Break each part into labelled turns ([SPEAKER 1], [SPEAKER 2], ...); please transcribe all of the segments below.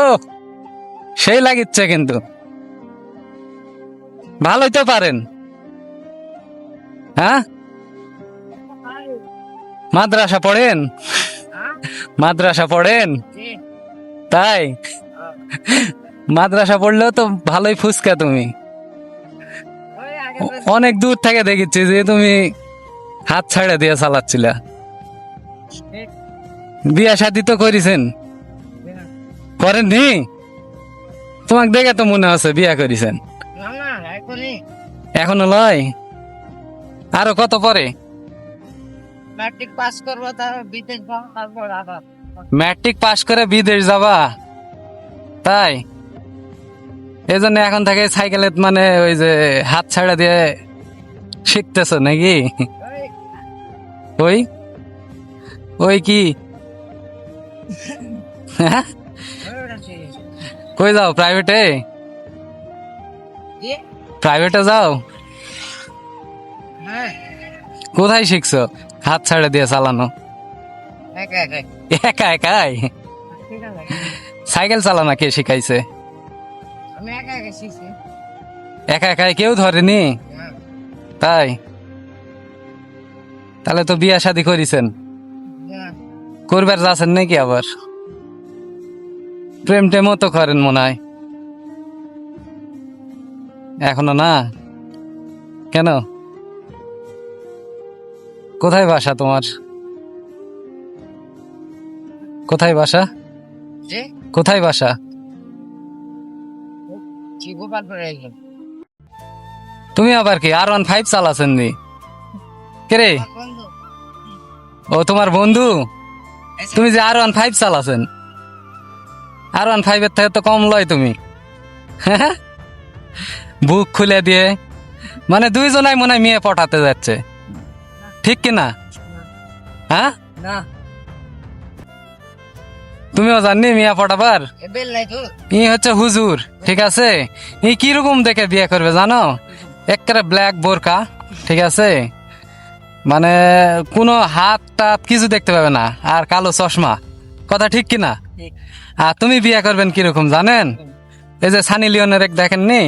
[SPEAKER 1] ও সেই লাগিচ্ছে, কিন্তু ভালোই তো পারেন। হ্যাঁ, মাদ্রাসা পড়েন? মাদ্রাসা পড়েন? তাই মাদ্রাসা পড়লেও তো ভালোই ফুসকা তুমি। অনেক দূর থেকে দেখেছি যে তুমি হাত ছাড়া দিয়ে চালাচ্ছিলা। বিয়া শাদী তো করেছেন? করেননি? তোমাকে দেখে তো মনে হচ্ছে বিয়া করেছেন। এখনো লয়? আরো কত পরে?
[SPEAKER 2] ম্যাট্রিক পাস করবো, তারপর বিদেশ যাবো, তারপর আবার।
[SPEAKER 1] ম্যাট্রিক পাশ করে বিদেশ যাবা? তাই এই জন্য এখন থেকে সাইকেলে মানে ওই যে হাত ছাড়া দিয়ে শিখতেছ নাকি? ওই ওই কি হ্যাঁ? কই যাও? প্রাইভেটে? প্রাইভেটে যাও?
[SPEAKER 2] হ্যাঁ,
[SPEAKER 1] কোথায় শিখছো হাত ছাড়া দিয়ে চালানো?
[SPEAKER 2] একা একাই।
[SPEAKER 1] একা একাই?
[SPEAKER 2] ঠিক আছে,
[SPEAKER 1] সাইকেল চালানো কে শিখাইছে?
[SPEAKER 2] আমি একা একা শিখছি।
[SPEAKER 1] একা একাই কেউ ধরেনি?
[SPEAKER 2] হ্যাঁ।
[SPEAKER 1] তাই তাহলে তো বিয়া শাদী করেছেন,
[SPEAKER 2] হ্যাঁ।
[SPEAKER 1] করবার যাচ্ছেন নাকি আবার? প্রেম টেমও তো করেন মনে হয়। এখনো না? কেন? কোথায় বাসা তোমার? কোথায় বাসা?
[SPEAKER 2] যে
[SPEAKER 1] কোথায় বাসা?
[SPEAKER 2] গোপালপুরে একজন
[SPEAKER 1] তুমি আবার কি R15 চালাচ্ছেন নি? কে রে?
[SPEAKER 2] বন্ধু।
[SPEAKER 1] ও তোমার বন্ধু? তুমি যে R15 চালাচ্ছেন, R15 এর থেকে তো কম লয় তুমি। হ্যাঁ, বুক খুলে দিয়ে মানে দুইজনাই মনে হয় মেয়ে পটাতে যাচ্ছে, ঠিক কিনা? হ্যাঁ,
[SPEAKER 2] না,
[SPEAKER 1] তুমিও জাননি মিয়া পটাবার?
[SPEAKER 2] বেল নাই তো।
[SPEAKER 1] ই হচ্ছে হুজুর, ঠিক আছে? ই কিরকম দেখে বিয়ে করবে জানো? একেবারে ব্ল্যাক বোরকা, ঠিক আছে? মানে কোনো হাত টাত কিছু দেখতে পাবে না, আর কালো চশমা। কথা ঠিক কিনা? আর তুমি বিয়ে করবেন কিরকম জানেন? এই যে সানি লিওনের এক দেখেননি,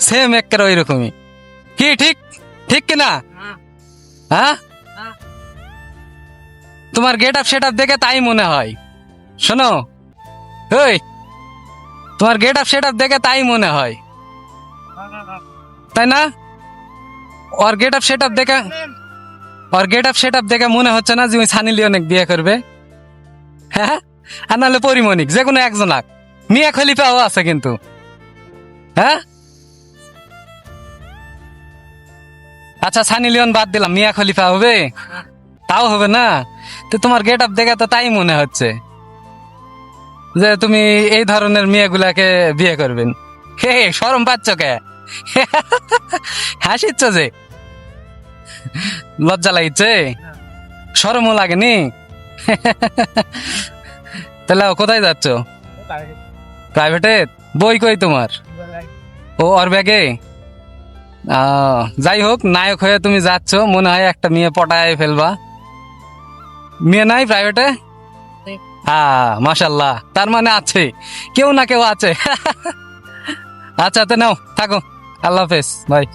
[SPEAKER 1] সেম একেবারে ওই রকমই। কি ঠিক ঠিক কিনা? হ্যাঁ, তোমার গেট আপ সেট আপ দেখে তাই মনে হয়। শোনো, ওই তোমার গেট আপ সেট আপ দেখে তাই মনে হয়, তাই না? ওর গেট আপ সেট আপ দেখে, ওর গেট আপ সেট আপ দেখে মনে হচ্ছে না যে ওই সানি লিওনিক বিয়ে করবে? হ্যাঁ, আর নাহলে পরিমণিক, যে কোনো একজন আক। মিয়া খলিফাও আছে কিন্তু। হ্যাঁ, আচ্ছা সানি লিওন বাদ দিলাম, মিয়া খলিফা হবে? তাও হবে না? তো তোমার গেট আপ দেখে তো তাই মনে হচ্ছে যে তুমি এই ধরনের মেয়েগুলাকে বিয়ে করবেন। হে শরম পাচ্ছ কে? হাসিচ্ছ যে? লজ্জা লাগিচ্ছে? শরমও লাগেনি? তাহলে কোথায় যাচ্ছ? প্রাইভেটে? বই কই তোমার? ও ওর ব্যাগে? যাই হোক, নায়ক হয়ে তুমি যাচ্ছ, মনে হয় একটা মেয়ে পটায় ফেলবা। মেয়ে নাই প্রাইভেটে? মাশাল্লাহ, তার মানে আছে, কেউ না কেউ আছে। আচ্ছা তো নাও, থাকো, আল্লাহ হাফেজ, বাই।